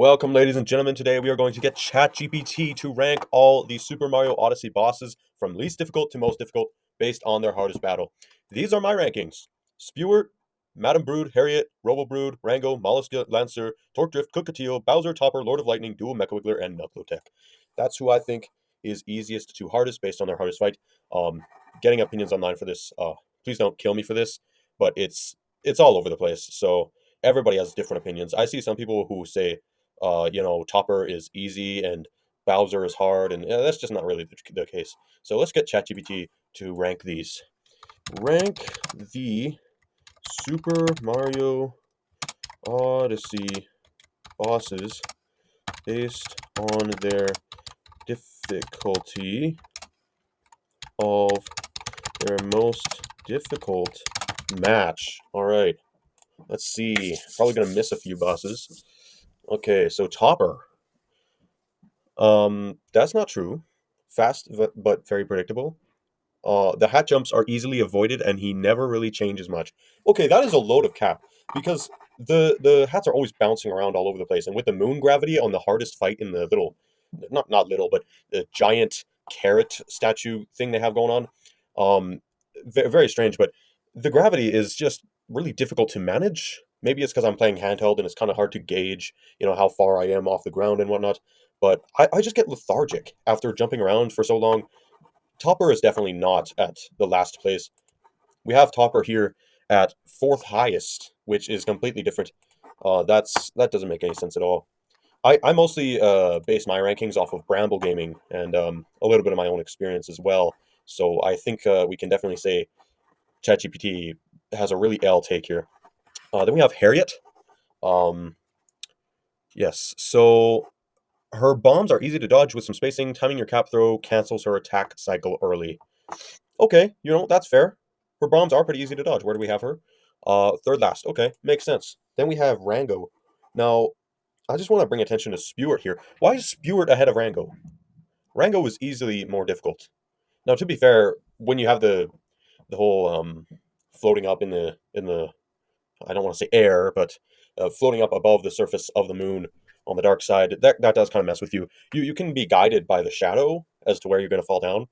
Welcome, ladies and gentlemen. Today we are going to get ChatGPT to rank all the Super Mario Odyssey bosses from least difficult to most difficult based on their hardest battle. These are my rankings: Spewart, Madam Brood, Harriet, Robo Brood, Rango, Mollusk Lancer, Torque Drift, Cookateel, Bowser, Topper, Lord of Lightning, Dual Mecha Wiggler, and Knuckletech. That's who I think is easiest to hardest based on their hardest fight. Um, Getting opinions online for this. Please don't kill me for this, but it's all over the place. So everybody has different opinions. I see some people who say Topper is easy and Bowser is hard, and that's just not really the case. So let's get ChatGPT to rank these. Rank the Super Mario Odyssey bosses based on their difficulty of their most difficult match. All right, let's see. Probably gonna miss a few bosses. Okay, so Topper. That's not true. Fast, but very predictable. The hat jumps are easily avoided, and he never really changes much. Okay, that is a load of cap because the hats are always bouncing around all over the place, and with the moon gravity on the hardest fight in the little, not little, but the giant carrot statue thing they have going on, very strange. But the gravity is just really difficult to manage. Maybe it's because I'm playing handheld and it's kind of hard to gauge, how far I am off the ground and whatnot. But I just get lethargic after jumping around for so long. Topper is definitely not at the last place. We have Topper here at fourth highest, which is completely different. That doesn't make any sense at all. I mostly base my rankings off of Bramble Gaming and a little bit of my own experience as well. So I think we can definitely say ChatGPT has a really L take here. Then we have Harriet. Um, yes, so her bombs are easy to dodge with some spacing. Timing your cap throw cancels her attack cycle early. Okay, that's fair. Her bombs are pretty easy to dodge. Where do we have her? Third last. Okay, makes sense. Then we have Rango. Now, I just want to bring attention to Spewart here. Why is Spewart ahead of Rango? Rango is easily more difficult. Now, to be fair, when you have the whole floating up in the I don't want to say air, but floating up above the surface of the moon on the dark side, that does kind of mess with you. You can be guided by the shadow as to where you're going to fall down,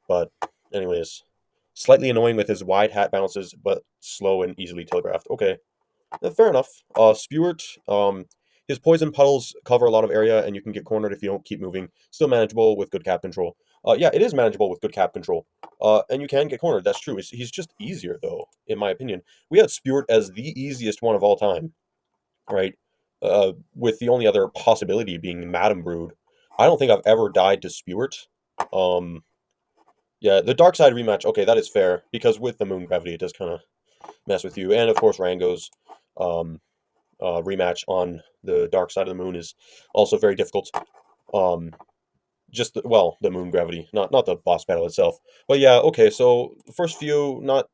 but anyways, slightly annoying with his wide hat bounces, but slow and easily telegraphed. Okay, fair enough. Spewart, his poison puddles cover a lot of area, and you can get cornered if you don't keep moving. Still manageable with good cap control. Yeah, it is manageable with good cap control. And you can get cornered. That's true. He's just easier, though, in my opinion. We had Spewart as the easiest one of all time, right? With the only other possibility being Madam Brood. I don't think I've ever died to Spewart. Um, yeah, the Dark Side rematch. Okay, that is fair because with the moon gravity, it does kind of mess with you. And of course, Rango's um, rematch on the dark side of the moon is also very difficult. Um, the moon gravity, not the boss battle itself. But yeah, okay. So the first few, not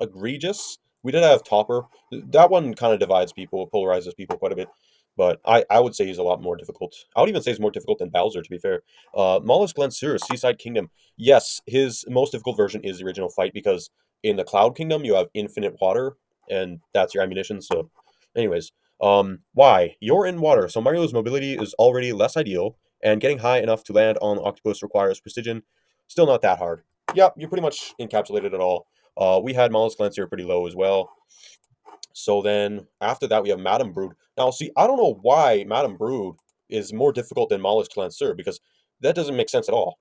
egregious. We did have Topper. That one kind of divides people, polarizes people quite a bit. But I would say he's a lot more difficult. I would even say he's more difficult than Bowser, to be fair. Mollusk Lancer, Seaside Kingdom. Yes, his most difficult version is the original fight because in the Cloud Kingdom you have infinite water, and that's your ammunition. So, anyways, why? You're in water, so Mario's mobility is already less ideal, and getting high enough to land on Octopus requires precision. Still not that hard. Yep, you pretty much encapsulated it all. We had Mollusk Lancer pretty low as well. So then after that, we have Madam Brood. Now, see, I don't know why Madam Brood is more difficult than Mollusk Lancer because that doesn't make sense at all.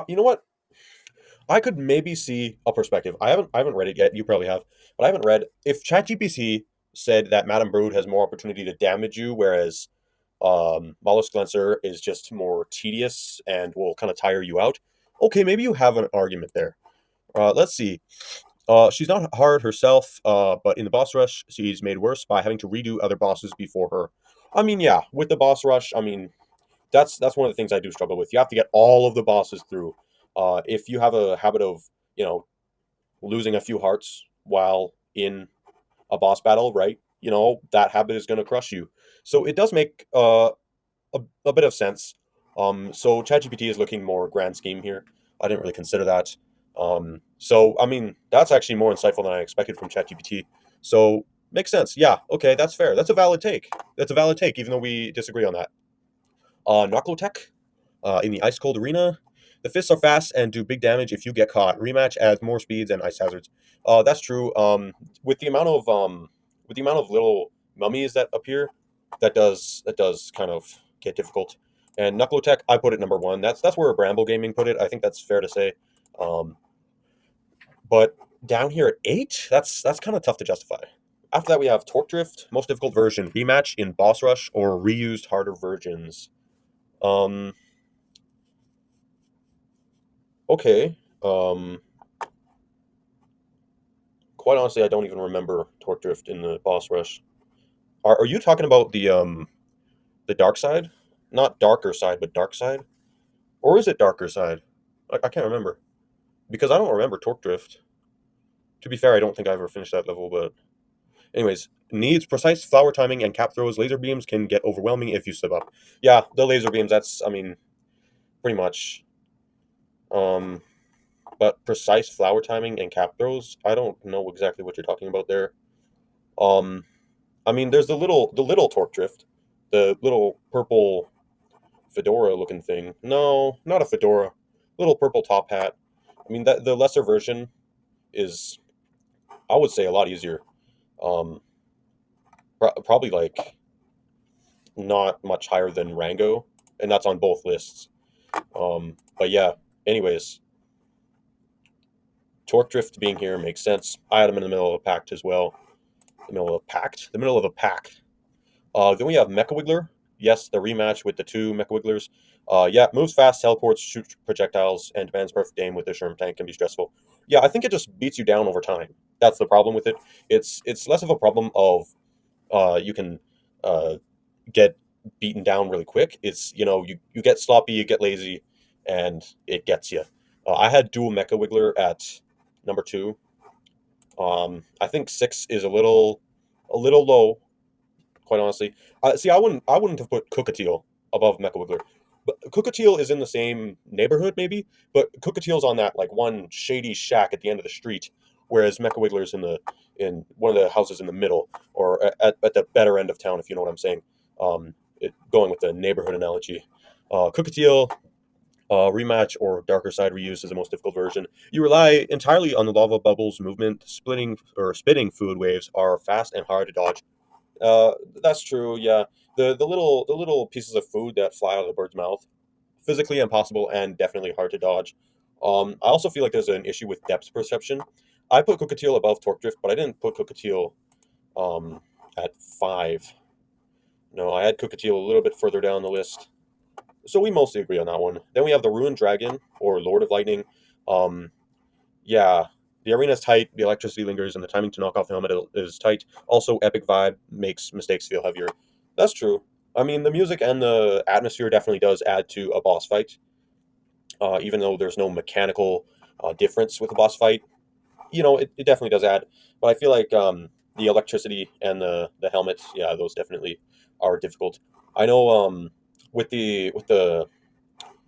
You know what? I could maybe see a perspective. I haven't read it yet. You probably have, but I haven't read. If ChatGPT said that Madam Brood has more opportunity to damage you, whereas Mollusk Lancer is just more tedious and will kind of tire you out. Okay, maybe you have an argument there. Let's see. She's not hard herself, but in the boss rush, she's made worse by having to redo other bosses before her. I mean, yeah, with the boss rush, I mean, that's one of the things I do struggle with. You have to get all of the bosses through. If you have a habit of, you know, losing a few hearts while in a boss battle, right? That habit is going to crush you. So it does make a bit of sense. So ChatGPT is looking more grand scheme here. I didn't really consider that. So I mean, that's actually more insightful than I expected from ChatGPT. So Makes sense. Yeah. Okay, that's fair. That's a valid take. That's a valid take, even though we disagree on that. Narcotech, in the ice cold arena. The fists are fast and do big damage if you get caught. Rematch adds more speeds and ice hazards. That's true. With the amount of little mummies that appear, that does kind of get difficult. And Knuckle I put it number one. That's where Bramble Gaming put it. I think that's fair to say. Um, but down here at eight, that's kind of tough to justify. After that, we have Torque Drift, most difficult version, rematch in Boss Rush, or reused harder versions. Um, okay. Quite honestly, I don't even remember Torque Drift in the Boss Rush. Are you talking about the dark side? Not darker side, but dark side? Or is it darker side? I can't remember because I don't remember Torque Drift. To be fair, I don't think I ever finished that level, but anyways, needs precise flower timing and cap throws. Laser beams can get overwhelming if you slip up. Yeah, the laser beams. That's I mean pretty much. Um, but precise flower timing and cap throws. I don't know exactly what you're talking about there. Um, I mean, there's the little torque drift, the little purple fedora looking thing. No, not a fedora. Little purple top hat. I mean, that the lesser version is, I would say, a lot easier. Um, probably like not much higher than Rango, and that's on both lists. But yeah. Anyways, torque drift being here makes sense. I had him in the middle of a pact as well. The middle of a pact. The middle of a pack. Then we have Mecha Wiggler. Yes, the rematch with the two Mecha Wigglers. Yeah, moves fast, teleports, shoots projectiles, and demands perfect aim with the Sherm tank can be stressful. Yeah, I think it just beats you down over time. That's the problem with it. It's less of a problem of you can uh, get beaten down really quick. It's you get sloppy, you get lazy, and it gets you. I had dual Mecha Wiggler at number two. I think six is a little low, quite honestly. See, I wouldn't have put Cookatiel above Mecha Wiggler. But Cookatiel is in the same neighborhood, maybe, but Cookatiel's on that like one shady shack at the end of the street, whereas Mecha Wiggler's in one of the houses in the middle, or at the better end of town, if you know what I'm saying. Going with the neighborhood analogy. Cookatiel, rematch or darker side reuse is the most difficult version. You rely entirely on the lava bubbles movement. Splitting or spitting food waves are fast and hard to dodge. That's true. Yeah, the little pieces of food that fly out of the bird's mouth, physically impossible and definitely hard to dodge. I also feel like there's an issue with depth perception. I put Cookatiel above Torque Drift, but I didn't put Cookatiel um at five. No, I had Cookatiel a little bit further down the list. So we mostly agree on that one. Then we have the Ruined Dragon or Lord of Lightning. Um, yeah, the arena is tight, the electricity lingers, and the timing to knock off the helmet is tight. Also, epic vibe makes mistakes feel heavier. That's true. I mean, the music and the atmosphere definitely does add to a boss fight, even though there's no mechanical difference with a boss fight. It definitely does add. But I feel like the electricity and the helmets, yeah, those definitely are difficult. I know with the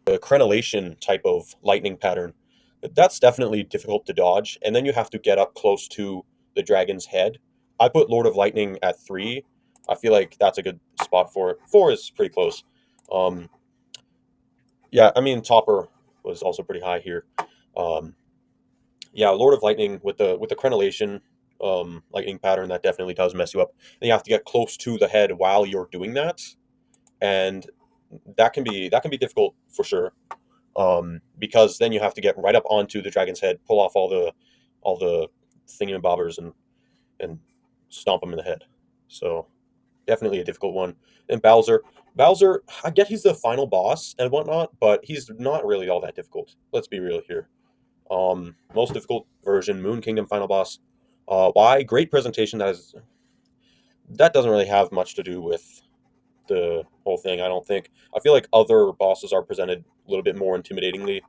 crenellation type of lightning pattern, that's definitely difficult to dodge. And then you have to get up close to the dragon's head. I put Lord of Lightning at three. I feel like that's a good spot for it. Four is pretty close. Um, yeah, I mean Topper was also pretty high here. Um, yeah, Lord of Lightning with the crenellation lightning pattern that definitely does mess you up. And you have to get close to the head while you're doing that, and that can be difficult for sure. Because then you have to get right up onto the dragon's head, pull off all the thingamabobbers, and stomp him in the head. So definitely a difficult one. And Bowser, I get he's the final boss and whatnot, but he's not really all that difficult. Let's be real here. Most difficult version, Moon Kingdom final boss. Why? Great presentation. That doesn't really have much to do with the whole thing. I don't think. I feel like other bosses are presented a little bit more intimidatingly.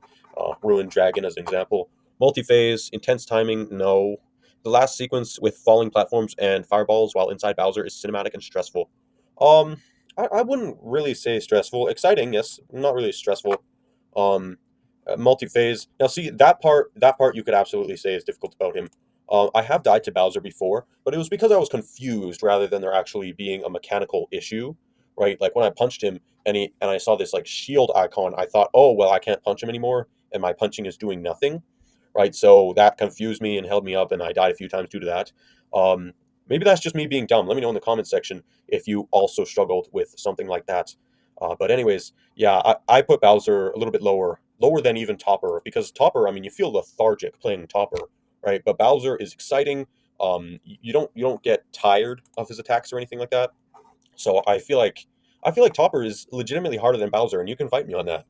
Ruined Dragon, as an example. Multi-phase, intense timing. No. The last sequence with falling platforms and fireballs while inside Bowser is cinematic and stressful. Um, I wouldn't really say stressful. Exciting, yes. Not really stressful. Um, multi-phase. Now, see that part. That part you could absolutely say is difficult about him. I have died to Bowser before, but it was because I was confused rather than there actually being a mechanical issue, right? Like when I punched him and I saw this like shield icon, I thought, oh well, I can't punch him anymore, and my punching is doing nothing, right? So that confused me and held me up, and I died a few times due to that. Um, Maybe that's just me being dumb. Let me know in the comments section if you also struggled with something like that. But anyways, yeah, I put Bowser a little bit lower than even Topper because Topper, I mean, you feel lethargic playing Topper, right? But Bowser is exciting. You don't get tired of his attacks or anything like that. So I feel like Topper is legitimately harder than Bowser, and you can fight me on that.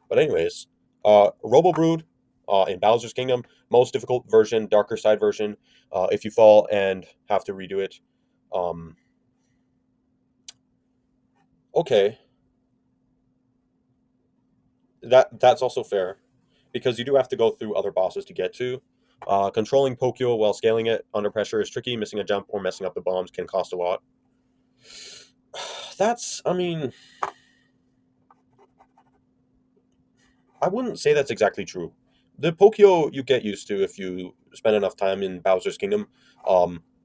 But anyways, Robo Brood in Bowser's Kingdom, most difficult version, darker side version. If you fall and have to redo it, um, okay, that's also fair because you do have to go through other bosses to get to. Controlling Pokio while scaling it under pressure is tricky. Missing a jump or messing up the bombs can cost a lot. I mean, I wouldn't say that's exactly true. The Pokio you get used to if you spend enough time in Bowser's Kingdom.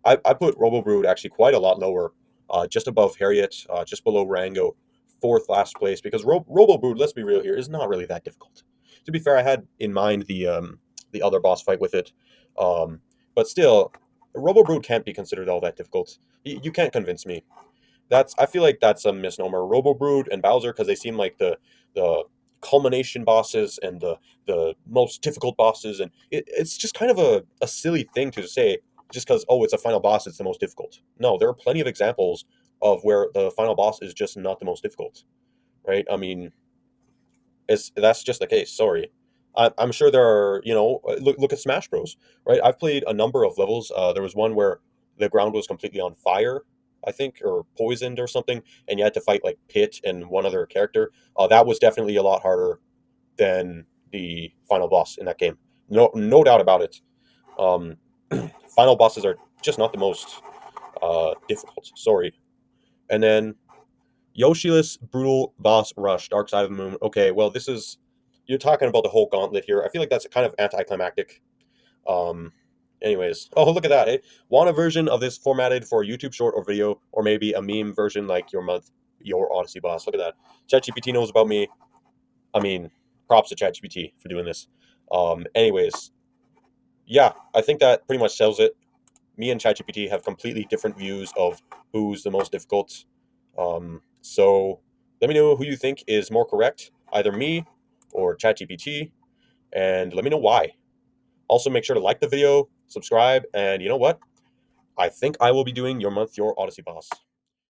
I put Robo Brood actually quite a lot lower, just above Harriet, just below Rango, fourth last place, because Robo Brood, let's be real here, is not really that difficult. To be fair, I had in mind the other boss fight with it, um, but still, Robo Brood can't be considered all that difficult. You can't convince me. I feel like that's a misnomer. Robo Brood and Bowser, because they seem like the culmination bosses and the most difficult bosses, and it's just kind of a silly thing to say just because it's a final boss, it's the most difficult. No, there are plenty of examples of where the final boss is just not the most difficult, right? I mean, that's just the case. Sorry, I'm sure there are. Look at Smash Bros. Right? I've played a number of levels. There was one where the ground was completely on fire, I think, or poisoned or something, and you had to fight like Pit and one other character. That was definitely a lot harder than the final boss in that game. No doubt about it. Um, Final bosses are just not the most difficult. Sorry. And then Yoshiless Brutal Boss Rush, Dark Side of the Moon. Okay, well, you're talking about the whole gauntlet here. I feel like that's kind of anticlimactic. Um, Anyways, oh look at that! Want a version of this formatted for a YouTube short or video, or maybe a meme version like your Odyssey boss. Look at that. ChatGPT knows about me. I mean, props to ChatGPT for doing this. Anyways, yeah, I think that pretty much sells it. Me and ChatGPT have completely different views of who's the most difficult. So let me know who you think is more correct, either me or ChatGPT, and let me know why. Also, make sure to like the video, subscribe, and you know what? I think I will be doing your month, your Odyssey boss.